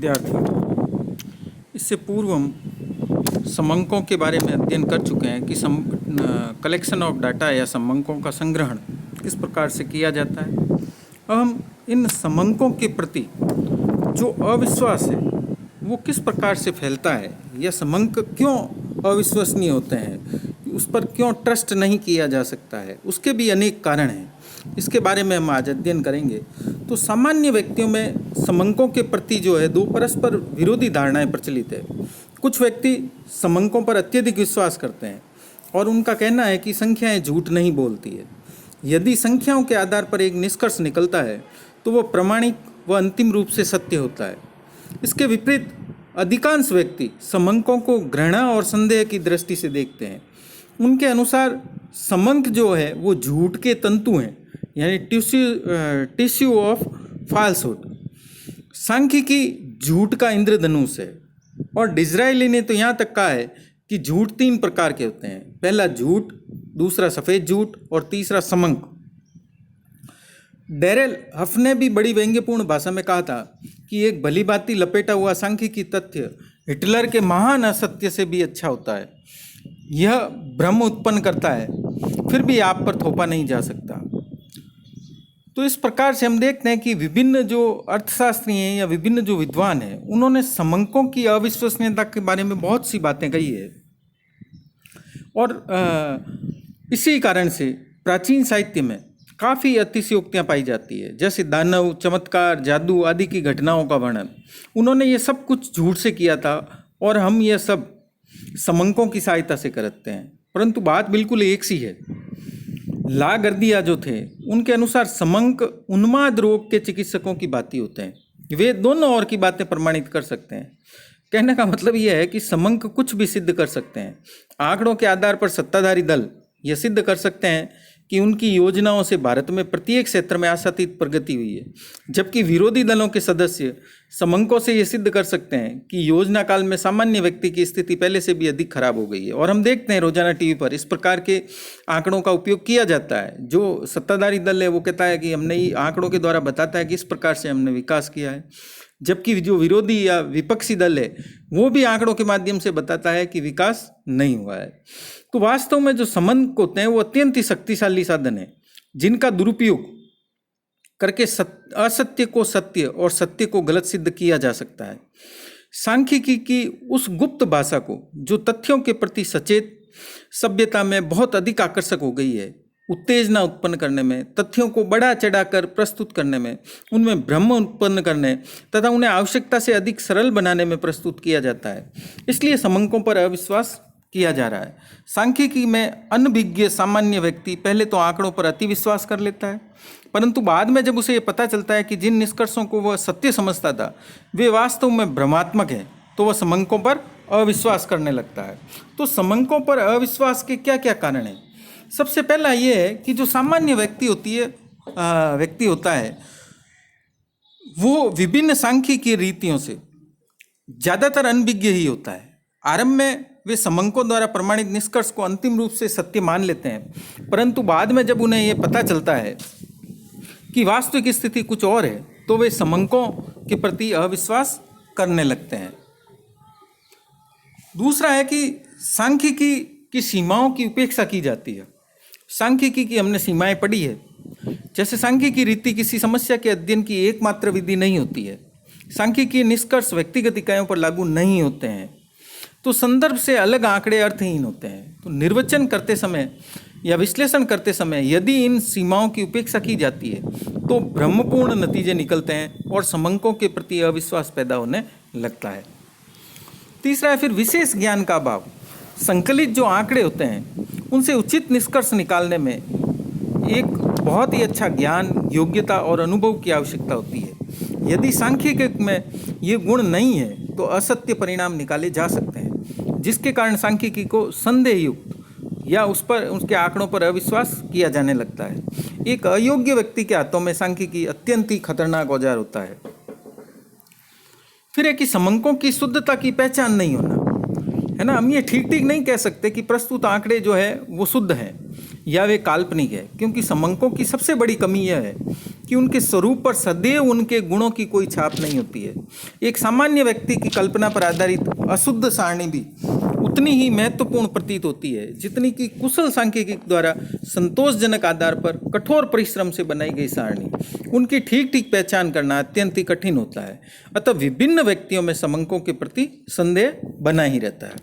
विद्यार्थी, इससे पूर्व हम समंकों के बारे में अध्ययन कर चुके हैं कि कलेक्शन ऑफ डाटा या समंकों का संग्रहण किस प्रकार से किया जाता है। अब हम इन समंकों के प्रति जो अविश्वास है वो किस प्रकार से फैलता है या समंक क्यों अविश्वसनीय होते हैं, उस पर क्यों ट्रस्ट नहीं किया जा सकता है, उसके भी अनेक कारण हैं। इसके बारे में हम आज अध्ययन करेंगे। तो सामान्य व्यक्तियों में समंकों के प्रति जो है दो परस्पर विरोधी धारणाएं प्रचलित है। कुछ व्यक्ति समंकों पर अत्यधिक विश्वास करते हैं और उनका कहना है कि संख्याएं झूठ नहीं बोलती है। यदि संख्याओं के आधार पर एक निष्कर्ष निकलता है तो वह प्रामाणिक व अंतिम रूप से सत्य होता है। इसके विपरीत अधिकांश व्यक्ति समंकों को घृणा और संदेह की दृष्टि से देखते हैं। उनके अनुसार समंक जो है वो झूठ के तंतु हैं, यानी टिश्यू ऑफ फॉल्सहुड। सांख्यिकी झूठ का इंद्रधनुष है और डिज़रायली ने तो यहाँ तक कहा है कि झूठ 3 प्रकार के होते हैं। पहला झूठ, दूसरा सफ़ेद झूठ और तीसरा समंक। डैरेल हफ ने भी बड़ी व्यंग्यपूर्ण भाषा में कहा था कि एक भली भांति लपेटा हुआ सांख्यिकी तथ्य हिटलर के महान असत्य से भी अच्छा होता है। यह भ्रम उत्पन्न करता है, फिर भी आप पर थोपा नहीं जा सकता। तो इस प्रकार से हम देखते हैं कि विभिन्न जो अर्थशास्त्री हैं या विभिन्न जो विद्वान हैं उन्होंने समंकों की अविश्वसनीयता के बारे में बहुत सी बातें कही है। और इसी कारण से प्राचीन साहित्य में काफ़ी अतिशयोक्तियाँ पाई जाती है, जैसे दानव, चमत्कार, जादू आदि की घटनाओं का वर्णन। उन्होंने ये सब कुछ झूठ से किया था और हम ये सब समंकों की सहायता से करते हैं, परंतु बात बिल्कुल एक सी है। ला गर्दिया जो थे उनके अनुसार समंक उन्माद रोग के चिकित्सकों की भांति होते हैं। वे दोनों ओर की बातें प्रमाणित कर सकते हैं। कहने का मतलब यह है कि समंक कुछ भी सिद्ध कर सकते हैं। आंकड़ों के आधार पर सत्ताधारी दल यह सिद्ध कर सकते हैं कि उनकी योजनाओं से भारत में प्रत्येक क्षेत्र में आशातीत प्रगति हुई है, जबकि विरोधी दलों के सदस्य समंकों से ये सिद्ध कर सकते हैं कि योजना काल में सामान्य व्यक्ति की स्थिति पहले से भी अधिक खराब हो गई है। और हम देखते हैं रोजाना टीवी पर इस प्रकार के आंकड़ों का उपयोग किया जाता है। जो सत्ताधारी दल है वो कहता है कि हमने ये आंकड़ों के द्वारा बताता है कि इस प्रकार से हमने विकास किया है, जबकि जो विरोधी या विपक्षी दल है वो भी आंकड़ों के माध्यम से बताता है कि विकास नहीं हुआ है। तो वास्तव में जो समंक होते हैं वो अत्यंत ही शक्तिशाली साधन है, जिनका दुरुपयोग करके असत्य को सत्य और सत्य को गलत सिद्ध किया जा सकता है। सांख्यिकी की उस गुप्त भाषा को जो तथ्यों के प्रति सचेत सभ्यता में बहुत अधिक आकर्षक हो गई है, उत्तेजना उत्पन्न करने में, तथ्यों को बढ़ा चढ़ाकर प्रस्तुत करने में, उनमें भ्रम उत्पन्न करने तथा उन्हें आवश्यकता से अधिक सरल बनाने में प्रस्तुत किया जाता है। इसलिए समंकों पर अविश्वास किया जा रहा है। सांख्यिकी में अनभिज्ञ सामान्य व्यक्ति पहले तो आंकड़ों पर अति विश्वास कर लेता है, परंतु बाद में जब उसे ये पता चलता है कि जिन निष्कर्षों को वह सत्य समझता था वे वास्तव में भ्रमात्मक हैं, तो वह समंकों पर अविश्वास करने लगता है। तो समंकों पर अविश्वास के क्या क्या कारण हैं? सबसे पहला ये है कि जो सामान्य व्यक्ति होता है वो विभिन्न सांख्यिकीय रीतियों से ज़्यादातर अनभिज्ञ ही होता है। आरंभ में वे समंकों द्वारा प्रमाणित निष्कर्ष को अंतिम रूप से सत्य मान लेते हैं, परंतु बाद में जब उन्हें ये पता चलता है कि वास्तविक स्थिति कुछ और है तो वे समंकों के प्रति अविश्वास करने लगते हैं। दूसरा है कि सांख्यिकी की सीमाओं की उपेक्षा की जाती है। सांख्यिकी की हमने सीमाएं पढ़ी है। जैसे सांख्यिकी रीति किसी समस्या के अध्ययन की एकमात्र विधि नहीं होती है। सांख्यिकी निष्कर्ष व्यक्तिगत इकाइयों पर लागू नहीं होते हैं, तो संदर्भ से अलग आंकड़े अर्थहीन होते हैं। तो निर्वचन करते समय या विश्लेषण करते समय यदि इन सीमाओं की उपेक्षा की जाती है तो भ्रमपूर्ण नतीजे निकलते हैं और समंकों के प्रति अविश्वास पैदा होने लगता है। तीसरा है फिर विशेष ज्ञान का अभाव। संकलित जो आंकड़े होते हैं उनसे उचित निष्कर्ष निकालने में एक बहुत ही अच्छा ज्ञान, योग्यता और अनुभव की आवश्यकता होती है। यदि सांख्यिकी में ये गुण नहीं है तो असत्य परिणाम निकाले जा सकते हैं, जिसके कारण सांख्यिकी को संदेहयुक्त या उसके आंकड़ों पर अविश्वास किया जाने लगता है। एक अयोग्य व्यक्ति के हाथों में सांख्यिकी अत्यंत ही खतरनाक औजार होता है। फिर है कि समंकों की शुद्धता की पहचान नहीं होना, है ना। हम ये ठीक नहीं कह सकते कि प्रस्तुत आंकड़े जो है वो शुद्ध हैं या वे काल्पनिक है, क्योंकि समंकों की सबसे बड़ी कमी यह है कि उनके स्वरूप पर सदैव उनके गुणों की कोई छाप नहीं होती है। एक सामान्य व्यक्ति की कल्पना पर आधारित अशुद्ध सारणी भी उतनी ही महत्वपूर्ण प्रतीत होती है जितनी कि कुशल सांख्यिकी द्वारा संतोषजनक आधार पर कठोर परिश्रम से बनाई गई सारणी। उनकी ठीक ठीक पहचान करना अत्यंत ही कठिन होता है। अतः विभिन्न व्यक्तियों में समंकों के प्रति संदेह बना ही रहता है।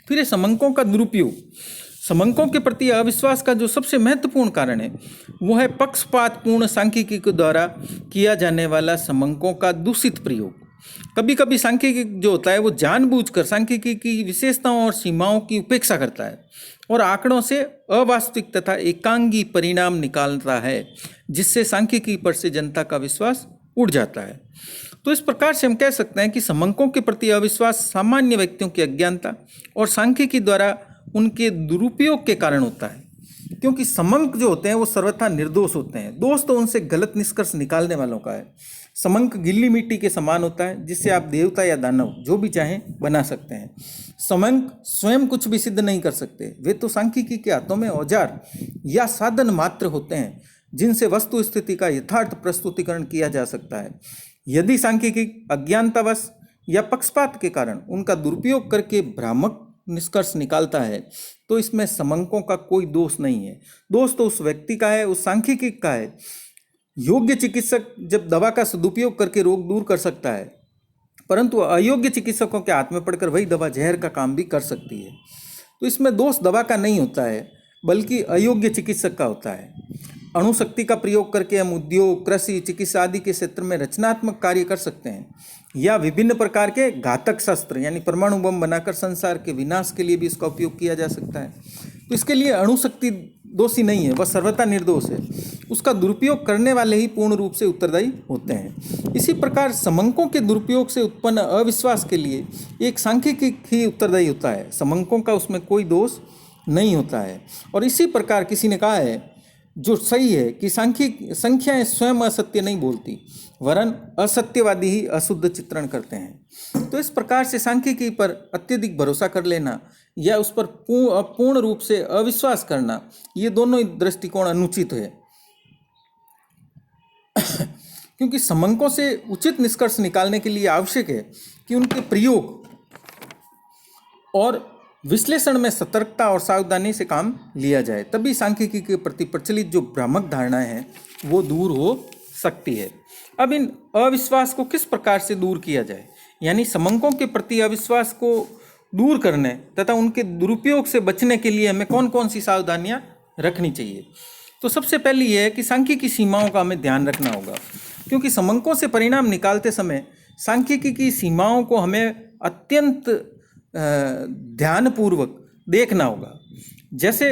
फिर ये समंकों का दुरुपयोग। समंकों के प्रति अविश्वास का जो सबसे महत्वपूर्ण कारण है वो है पक्षपातपूर्ण सांख्यिकी के द्वारा किया जाने वाला समंकों का दूषित प्रयोग। कभी कभी सांख्यिकी जो होता है वो जानबूझकर सांख्यिकी की विशेषताओं और सीमाओं की उपेक्षा करता है और आंकड़ों से अवास्तविक तथा एकांगी परिणाम निकालता है, जिससे सांख्यिकी पर से जनता का विश्वास उड़ जाता है। तो इस प्रकार से हम कह सकते हैं कि समंकों के प्रति अविश्वास सामान्य व्यक्तियों की अज्ञानता और सांख्यिकी द्वारा उनके दुरुपयोग के कारण होता है, क्योंकि समंक जो होते हैं वो सर्वथा निर्दोष होते हैं। दोष तो उनसे गलत निष्कर्ष निकालने वालों का है। समंक गिल्ली मिट्टी के समान होता है जिससे आप देवता या दानव जो भी चाहें बना सकते हैं। समंक स्वयं कुछ भी सिद्ध नहीं कर सकते, वे तो सांख्यिकी के हाथों में औजार या साधन मात्र होते हैं जिनसे वस्तु स्थिति का यथार्थ प्रस्तुतिकरण किया जा सकता है। यदि सांख्यिकी अज्ञानतावश या पक्षपात के कारण उनका दुरुपयोग करके भ्रामक निष्कर्ष निकालता है तो इसमें समंकों का कोई दोष नहीं है। दोष तो उस व्यक्ति का है, उस सांख्यिकी का है। योग्य चिकित्सक जब दवा का सदुपयोग करके रोग दूर कर सकता है, परंतु अयोग्य चिकित्सकों के हाथ में पड़कर वही दवा जहर का काम भी कर सकती है। तो इसमें दोष दवा का नहीं होता है बल्कि अयोग्य चिकित्सक का होता है। अणुशक्ति का प्रयोग करके हम उद्योग, कृषि, चिकित्सा आदि के क्षेत्र में रचनात्मक कार्य कर सकते हैं, या विभिन्न प्रकार के घातक शस्त्र यानी परमाणु बम बनाकर संसार के विनाश के लिए भी इसका उपयोग किया जा सकता है। तो इसके लिए अणुशक्ति दोषी नहीं है, वह सर्वथा निर्दोष है। उसका दुरुपयोग करने वाले ही पूर्ण रूप से उत्तरदायी होते हैं। इसी प्रकार समंकों के दुरुपयोग से उत्पन्न अविश्वास के लिए एक सांख्यिकी ही उत्तरदायी होता है। समंकों का उसमें कोई दोष नहीं होता है। और इसी प्रकार किसी ने कहा है जो सही है कि संख्याएं स्वयं असत्य नहीं बोलती, वरन असत्यवादी ही अशुद्ध चित्रण करते हैं। तो इस प्रकार से सांख्यिकी पर अत्यधिक भरोसा कर लेना या उस पर पूर्ण रूप से अविश्वास करना, ये दोनों ही दृष्टिकोण अनुचित है। क्योंकि समंकों से उचित निष्कर्ष निकालने के लिए आवश्यक है कि उनके प्रयोग और विश्लेषण में सतर्कता और सावधानी से काम लिया जाए, तभी सांख्यिकी के प्रति प्रचलित जो भ्रामक धारणाएं हैं वो दूर हो सकती है। अब इन अविश्वास को किस प्रकार से दूर किया जाए, यानी समंकों के प्रति अविश्वास को दूर करने तथा उनके दुरुपयोग से बचने के लिए हमें कौन कौन सी सावधानियां रखनी चाहिए। तो सबसे पहले यह है कि सांख्यिकी सीमाओं का हमें ध्यान रखना होगा, क्योंकि समंकों से परिणाम निकालते समय सांख्यिकी की सीमाओं को हमें अत्यंत ध्यानपूर्वक देखना होगा। जैसे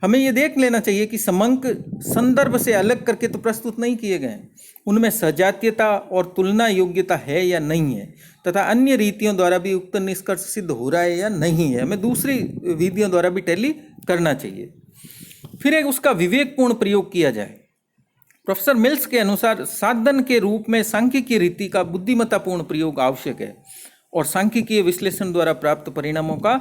हमें ये देख लेना चाहिए कि समंक संदर्भ से अलग करके तो प्रस्तुत नहीं किए गए हैं, उनमें सजातीयता और तुलना योग्यता है या नहीं है, तथा अन्य रीतियों द्वारा भी उक्त निष्कर्ष सिद्ध हो रहा है या नहीं है, हमें दूसरी विधियों द्वारा भी टैली करना चाहिए। फिर एक उसका विवेकपूर्ण प्रयोग किया जाए। प्रोफेसर मिल्स के अनुसार साधन के रूप में सांख्यिकीय रीति का बुद्धिमत्तापूर्ण प्रयोग आवश्यक है और सांख्यिकीय विश्लेषण द्वारा प्राप्त परिणामों का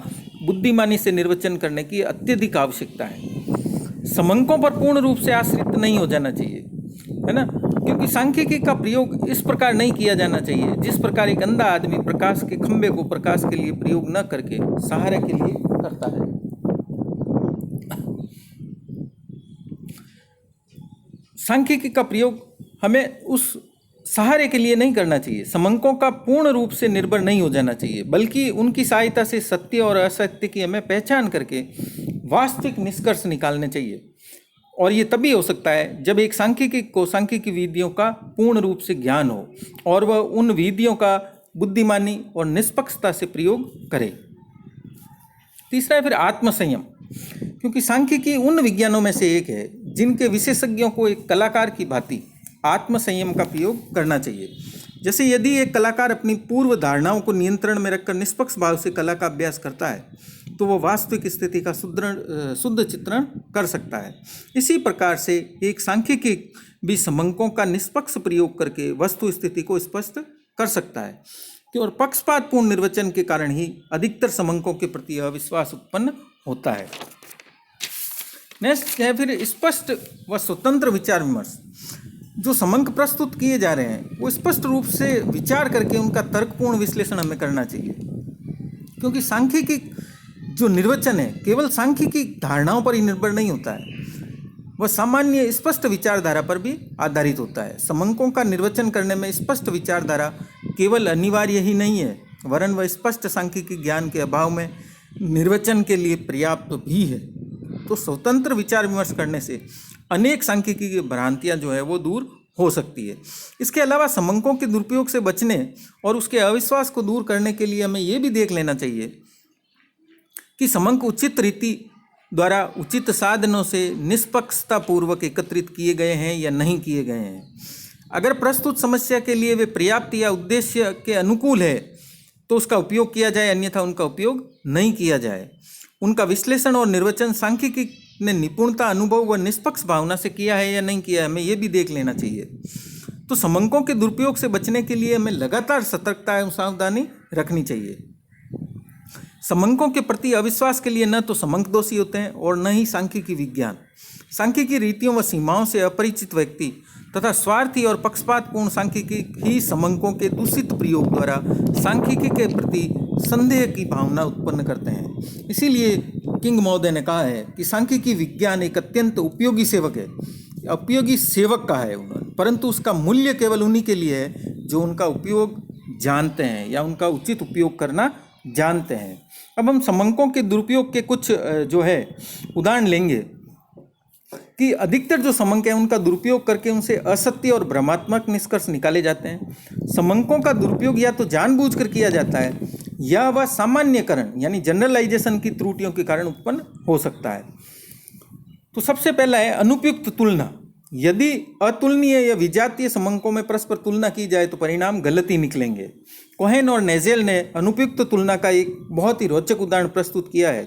बुद्धिमानी से निर्वचन करने की अत्यधिक आवश्यकता है। समंकों पर पूर्ण रूप से आश्रित नहीं हो जाना चाहिए, है ना, क्योंकि सांख्यिकी का प्रयोग इस प्रकार नहीं किया जाना चाहिए जिस प्रकार एक अंधा आदमी प्रकाश के खंभे को प्रकाश के लिए प्रयोग न करके सहारे के लिए करता है। सांख्यिकी का प्रयोग हमें उस सहारे के लिए नहीं करना चाहिए। समंकों का पूर्ण रूप से निर्भर नहीं हो जाना चाहिए, बल्कि उनकी सहायता से सत्य और असत्य की हमें पहचान करके वास्तविक निष्कर्ष निकालने चाहिए। और ये तभी हो सकता है जब एक सांख्यिकी को सांख्यिकी विधियों का पूर्ण रूप से ज्ञान हो और वह उन विधियों का बुद्धिमानी और निष्पक्षता से प्रयोग करे। तीसरा है फिर आत्मसंयम, क्योंकि सांख्यिकी उन विज्ञानों में से एक है जिनके विशेषज्ञों को एक कलाकार की भांति आत्मसंयम का प्रयोग करना चाहिए। जैसे यदि एक कलाकार अपनी पूर्व धारणाओं को नियंत्रण में रखकर निष्पक्ष भाव से कला का अभ्यास करता है तो वह वास्तविक स्थिति का शुद्ध चित्रण कर सकता है। इसी प्रकार से एक सांख्यिकी भी समंकों का निष्पक्ष प्रयोग करके वस्तु स्थिति को स्पष्ट कर सकता है, और पक्षपातपूर्ण निर्वचन के कारण ही अधिकतर समंकों के प्रति अविश्वास उत्पन्न होता है। नेक्स्ट है फिर स्पष्ट व स्वतंत्र विचार विमर्श। जो समंक प्रस्तुत किए जा रहे हैं वो स्पष्ट रूप से विचार करके उनका तर्कपूर्ण विश्लेषण हमें करना चाहिए, क्योंकि सांख्यिकी जो निर्वचन है केवल सांख्यिकी धारणाओं पर ही निर्भर नहीं होता है, वह सामान्य स्पष्ट विचारधारा पर भी आधारित होता है। समंकों का निर्वचन करने में स्पष्ट विचारधारा केवल अनिवार्य ही नहीं है, वरन वह स्पष्ट सांख्यिकी ज्ञान के अभाव में निर्वचन के लिए पर्याप्त भी है। तो स्वतंत्र विचार विमर्श करने से अनेक सांख्यिकी की भ्रांतियां जो है वो दूर हो सकती है। इसके अलावा समंकों के दुरुपयोग से बचने और उसके अविश्वास को दूर करने के लिए हमें ये भी देख लेना चाहिए कि समंक उचित रीति द्वारा उचित साधनों से निष्पक्षतापूर्वक एकत्रित किए गए हैं या नहीं किए गए हैं। अगर प्रस्तुत समस्या के लिए वे पर्याप्त या उद्देश्य के अनुकूल है तो उसका उपयोग किया जाए, अन्यथा उनका उपयोग नहीं किया जाए। उनका विश्लेषण और निर्वचन सांख्यिकी ने निपुणता, अनुभव व निष्पक्ष भावना से किया है या नहीं किया है, हमें यह भी देख लेना चाहिए। तो समंकों के दुरुपयोग से बचने के लिए हमें लगातार सतर्कता एवं सावधानी रखनी चाहिए। समंकों के प्रति अविश्वास के लिए न तो समंक दोषी होते हैं और न ही सांख्यिकी विज्ञान। सांख्यिकी रीतियों व सीमाओं से अपरिचित व्यक्ति तथा स्वार्थी और पक्षपातपूर्ण सांख्यिकी ही समंकों के दूषित प्रयोग द्वारा सांख्यिकी के प्रति संदेह की भावना उत्पन्न करते हैं। इसीलिए किंग महोदय ने कहा है कि सांख्यिकी विज्ञान एक अत्यंत उपयोगी सेवक है, उपयोगी सेवक कहा है उन्होंने, परंतु उसका मूल्य केवल उन्हीं के लिए है जो उनका उपयोग जानते हैं या उनका उचित उपयोग करना जानते हैं। अब हम समंकों के दुरुपयोग के कुछ जो है उदाहरण लेंगे कि अधिकतर जो समंक है उनका दुरुपयोग करके उनसे असत्य और भ्रमात्मक निष्कर्ष निकाले जाते हैं। समंकों का दुरुपयोग या तो जानबूझकर किया जाता है या वह सामान्यकरण यानी जनरलाइजेशन की त्रुटियों के कारण उत्पन्न हो सकता है। तो सबसे पहला है अनुपयुक्त तुलना। यदि अतुलनीय या विजातीय समंकों में परस्पर तुलना की जाए तो परिणाम गलत ही निकलेंगे। कोहेन और नेजेल ने अनुपयुक्त तुलना का एक बहुत ही रोचक उदाहरण प्रस्तुत किया है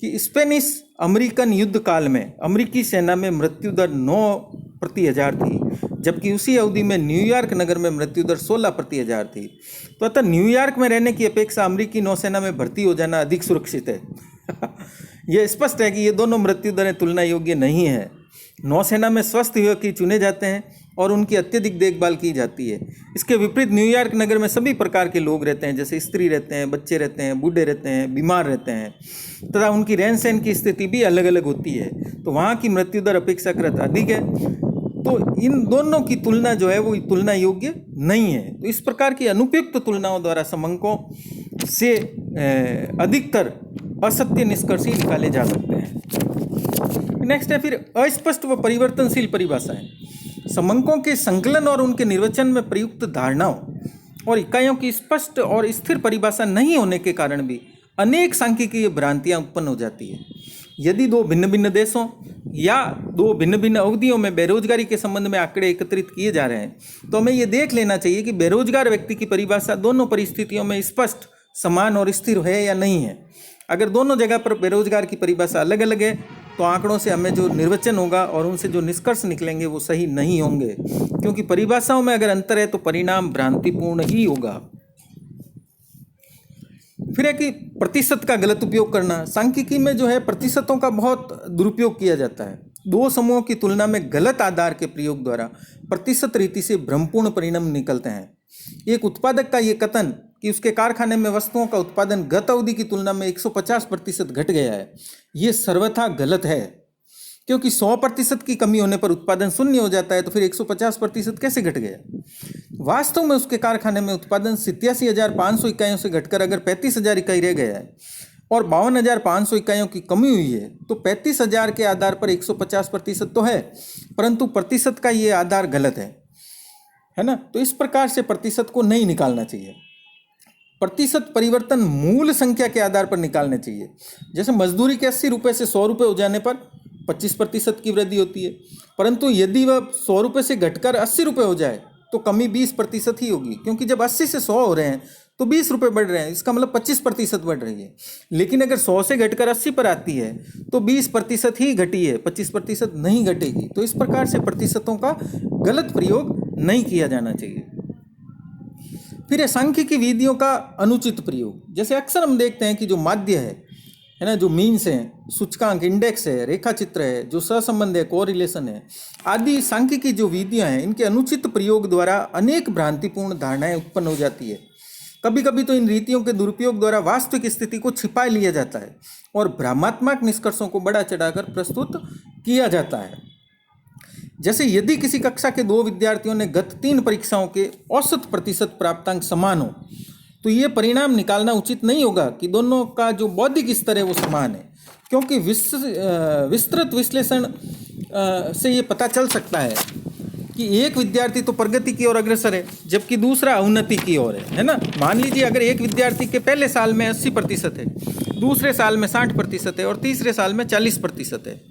कि स्पेनिश अमेरिकन युद्ध काल में अमेरिकी सेना में मृत्यु दर 9/1000 थी, जबकि उसी अवधि में न्यूयॉर्क नगर में मृत्यु दर 16/1000 थी। तो अतः न्यूयॉर्क में रहने की अपेक्षा अमेरिकी नौसेना में भर्ती हो जाना अधिक सुरक्षित है। यह स्पष्ट है कि ये दोनों मृत्यु दरें तुलना योग्य नहीं है। नौसेना में स्वस्थ युवक चुने जाते हैं और उनकी अत्यधिक देखभाल की जाती है। इसके विपरीत न्यूयॉर्क नगर में सभी प्रकार के लोग रहते हैं, जैसे स्त्री रहते हैं, बच्चे रहते हैं, बूढ़े रहते हैं, बीमार रहते हैं, तथा उनकी रहन सहन की स्थिति भी अलग अलग होती है। तो वहाँ की मृत्यु दर अपेक्षाकृत अधिक है। तो इन दोनों की तुलना जो है वो तुलना योग्य नहीं है। तो इस प्रकार की अनुपयुक्त तुलनाओं द्वारा समंकों से अधिकतर असत्य निष्कर्ष ही निकाले जा सकते हैं। नेक्स्ट है फिर अस्पष्ट व परिवर्तनशील परिभाषाएं। समंकों के संकलन और उनके निर्वचन में प्रयुक्त धारणाओं और इकाइयों की स्पष्ट और स्थिर परिभाषा नहीं होने के कारण भी अनेक सांख्यिकीय भ्रांतियां उत्पन्न हो जाती है। यदि दो भिन्न भिन्न देशों या दो भिन्न भिन्न अवधियों में बेरोजगारी के संबंध में आंकड़े एकत्रित किए जा रहे हैं तो हमें ये देख लेना चाहिए कि बेरोजगार व्यक्ति की परिभाषा दोनों परिस्थितियों में स्पष्ट, समान और स्थिर है या नहीं है। अगर दोनों जगह पर बेरोजगार की परिभाषा अलग अलग है तो आंकड़ों से हमें जो निर्वचन होगा और उनसे जो निष्कर्ष निकलेंगे वो सही नहीं होंगे, क्योंकि परिभाषाओं में अगर अंतर है तो परिणाम भ्रांतिपूर्ण ही होगा। फिर है कि प्रतिशत का गलत उपयोग करना। सांख्यिकी में जो है प्रतिशतों का बहुत दुरुपयोग किया जाता है। दो समूहों की तुलना में गलत आधार के प्रयोग द्वारा प्रतिशत रीति से भ्रमपूर्ण परिणाम निकलते हैं। एक उत्पादक का ये कथन कि उसके कारखाने में वस्तुओं का उत्पादन गत अवधि की तुलना में 150% घट गया है, ये सर्वथा गलत है, क्योंकि 100% की कमी होने पर उत्पादन शून्य हो जाता है, तो फिर 150% कैसे घट गया। वास्तव में उसके कारखाने में उत्पादन 87,500 इकाइयों से घटकर अगर 35,000 इकाई रह गया है और 52,500 इकाइयों की कमी हुई है तो 35,000 के आधार पर 150% तो है, परंतु प्रतिशत का ये आधार गलत है ना। तो इस प्रकार से प्रतिशत को नहीं निकालना चाहिए। प्रतिशत परिवर्तन मूल संख्या के आधार पर निकालने चाहिए। जैसे मजदूरी के 80 रुपये से 100 रुपये हो जाने पर 25% की वृद्धि होती है, परंतु यदि वह 100 रुपये से घटकर 80 रुपये हो जाए तो कमी 20% ही होगी, क्योंकि जब 80 से 100 हो रहे हैं तो 20 रुपये बढ़ रहे हैं, इसका मतलब 25% बढ़ रही है। लेकिन अगर 100 से घटकर 80 पर आती है तो 20% ही घटी है, 25% नहीं घटेगी। तो इस प्रकार से प्रतिशतों का गलत प्रयोग नहीं किया जाना चाहिए। फिर सांख्यिकी विधियों का अनुचित प्रयोग। जैसे अक्सर हम देखते हैं कि जो माध्य है है ना, जो मीन्स हैं, सूचकांक, इंडेक्स है, रेखा चित्र है, जो सहसंबंध है, कोरिलेशन है, आदि सांख्यिकी जो विधियां हैं, इनके अनुचित प्रयोग द्वारा अनेक भ्रांतिपूर्ण धारणाएं उत्पन्न हो जाती है। कभी कभी तो इन रीतियों के दुरुपयोग द्वारा वास्तविक स्थिति को छिपा लिया जाता है और भ्रमात्मक निष्कर्षों को बढ़ा चढ़ाकर प्रस्तुत किया जाता है। जैसे यदि किसी कक्षा के 2 विद्यार्थियों ने गत 3 परीक्षाओं के औसत प्रतिशत प्राप्तांक समान हो, तो ये परिणाम निकालना उचित नहीं होगा कि दोनों का जो बौद्धिक स्तर है वो समान है, क्योंकि विस्तृत विश्लेषण से ये पता चल सकता है कि एक विद्यार्थी तो प्रगति की ओर अग्रसर है जबकि दूसरा अवनति की ओर है ना। मान लीजिए अगर एक विद्यार्थी के पहले साल में 80% है, दूसरे साल में 60% है और तीसरे साल में 40% है,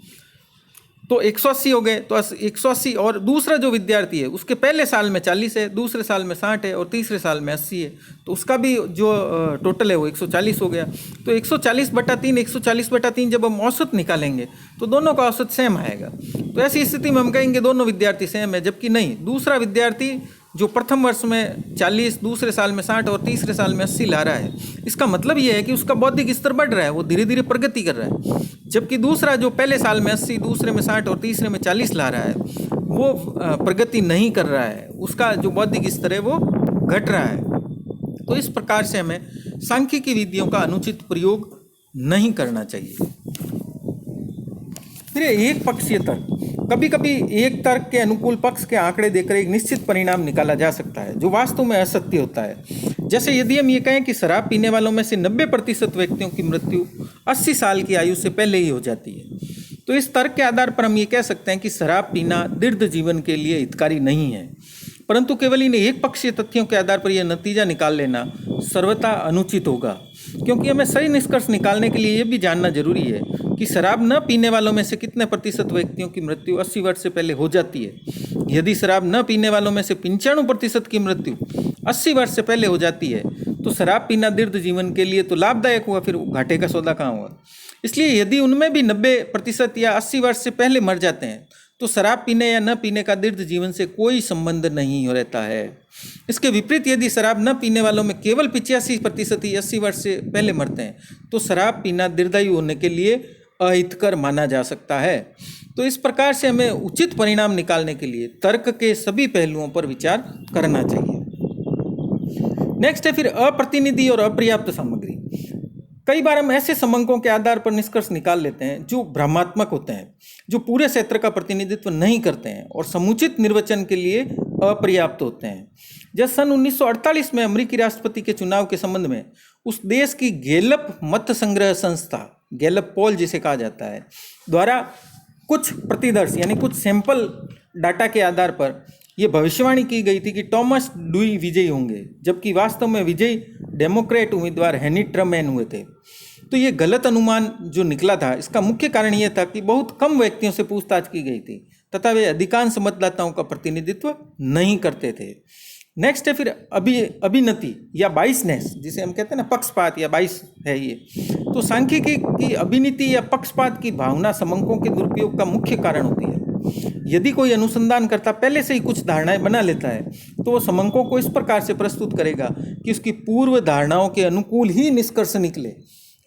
तो 180 हो गए। तो 180, और दूसरा जो विद्यार्थी है उसके पहले साल में 40 है, दूसरे साल में 60 है और तीसरे साल में 80 है, तो उसका भी जो टोटल है वो 140 हो गया। तो 140/3 140/3 जब हम औसत निकालेंगे तो दोनों का औसत सेम आएगा। तो ऐसी स्थिति में हम कहेंगे दोनों विद्यार्थी सेम है, जबकि नहीं, दूसरा विद्यार्थी जो प्रथम वर्ष में 40, दूसरे साल में 60 और तीसरे साल में 80 ला रहा है, इसका मतलब ये है कि उसका बौद्धिक स्तर बढ़ रहा है, वो धीरे धीरे प्रगति कर रहा है। जबकि दूसरा जो पहले साल में 80, दूसरे में 60 और तीसरे में 40 ला रहा है, वो प्रगति नहीं कर रहा है, उसका जो बौद्धिक स्तर है वो घट रहा है। तो इस प्रकार से हमें सांख्यिकी विधियों का अनुचित प्रयोग नहीं करना चाहिए। फिर एक पक्षीय तर्क, कभी कभी एक तर्क के अनुकूल पक्ष के आंकड़े देकर एक निश्चित परिणाम निकाला जा सकता है जो वास्तव में असत्य होता है। जैसे यदि हम ये कहें कि शराब पीने वालों में से 90% व्यक्तियों की मृत्यु 80 साल की आयु से पहले ही हो जाती है, तो इस तर्क के आधार पर हम ये कह सकते हैं कि शराब पीना दीर्घ जीवन के लिए हितकारी नहीं है। परंतु केवल इन एक पक्षीय तथ्यों के आधार पर यह नतीजा निकाल लेना सर्वथा अनुचित होगा, क्योंकि हमें सही निष्कर्ष निकालने के लिए यह भी जानना जरूरी है कि शराब न पीने वालों में से कितने प्रतिशत व्यक्तियों की मृत्यु 80 वर्ष से पहले हो जाती है। यदि शराब न पीने वालों में से 95% की मृत्यु 80 वर्ष से पहले हो जाती है, तो शराब पीना दीर्घ जीवन के लिए तो लाभदायक हुआ, फिर घाटे का सौदा कहाँ हुआ। इसलिए यदि उनमें भी 90% या 80 वर्ष से पहले मर जाते हैं, तो शराब पीने या न पीने का दीर्घ जीवन से कोई संबंध नहीं हो रहता है। इसके विपरीत यदि शराब न पीने वालों में केवल 85% ही 80 वर्ष से पहले मरते हैं, तो शराब पीना दीर्घायु होने के लिए अहितकर माना जा सकता है। तो इस प्रकार से हमें उचित परिणाम निकालने के लिए तर्क के सभी पहलुओं पर विचार करना चाहिए। नेक्स्ट है फिर अप्रतिनिधि और अपर्याप्त सामग्री। कई बार हम ऐसे समंकों के आधार पर निष्कर्ष निकाल लेते हैं जो भ्रमात्मक होते हैं, जो पूरे क्षेत्र का प्रतिनिधित्व नहीं करते हैं और समुचित निर्वचन के लिए अपर्याप्त होते हैं। जैसे सन 1948 में अमेरिकी राष्ट्रपति के चुनाव के संबंध में उस देश की गैलप मत संग्रह संस्था, गैलप पोल जिसे कहा जाता है, द्वारा कुछ प्रतिदर्श यानी कुछ सैंपल डाटा के आधार पर यह भविष्यवाणी की गई थी कि टॉमस ड्यूई विजयी होंगे, जबकि वास्तव में विजयी डेमोक्रेट उम्मीदवार हेनरी ट्रूमैन हुए थे। तो ये गलत अनुमान जो निकला था, इसका मुख्य कारण यह था कि बहुत कम व्यक्तियों से पूछताछ की गई थी तथा वे अधिकांश मतदाताओं का प्रतिनिधित्व नहीं करते थे। नेक्स्ट है फिर अभिनति या बाइसनेस, जिसे हम कहते हैं ना, पक्षपात या बाइस है ये। तो सांख्यिकी की अभिनीति या पक्षपात की भावना समंकों के दुरुपयोग का मुख्य कारण होती है। यदि कोई अनुसंधानकर्ता पहले से ही कुछ धारणाएं बना लेता है, तो वो समंकों को इस प्रकार से प्रस्तुत करेगा कि उसकी पूर्व धारणाओं के अनुकूल ही निष्कर्ष निकले,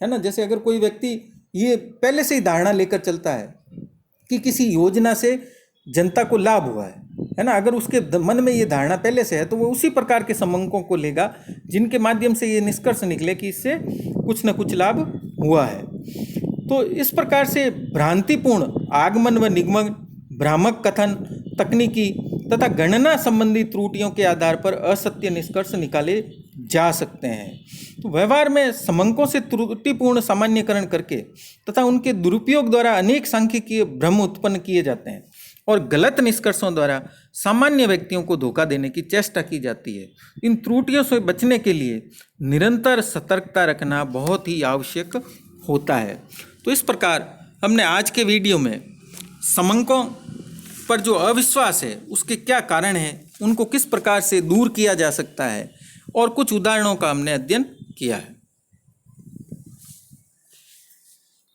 है ना। जैसे अगर कोई व्यक्ति ये पहले से ही धारणा लेकर चलता है कि किसी योजना से जनता को लाभ हुआ है ना, अगर उसके मन में ये धारणा पहले से है, तो वो उसी प्रकार के समंकों को लेगा जिनके माध्यम से ये निष्कर्ष निकले कि इससे कुछ न कुछ लाभ हुआ है। तो इस प्रकार से भ्रांतिपूर्ण आगमन व निगमन, भ्रामक कथन, तकनीकी तथा गणना संबंधी त्रुटियों के आधार पर असत्य निष्कर्ष निकाले जा सकते हैं। तो व्यवहार में समंकों से त्रुटिपूर्ण सामान्यकरण करके तथा उनके दुरुपयोग द्वारा अनेक सांख्यिकीय भ्रम उत्पन्न किए जाते हैं और गलत निष्कर्षों द्वारा सामान्य व्यक्तियों को धोखा देने की चेष्टा की जाती है। इन त्रुटियों से बचने के लिए निरंतर सतर्कता रखना बहुत ही आवश्यक होता है। तो इस प्रकार हमने आज के वीडियो में समंकों पर जो अविश्वास है उसके क्या कारण हैं, उनको किस प्रकार से दूर किया जा सकता है और कुछ उदाहरणों का हमने अध्ययन किया है।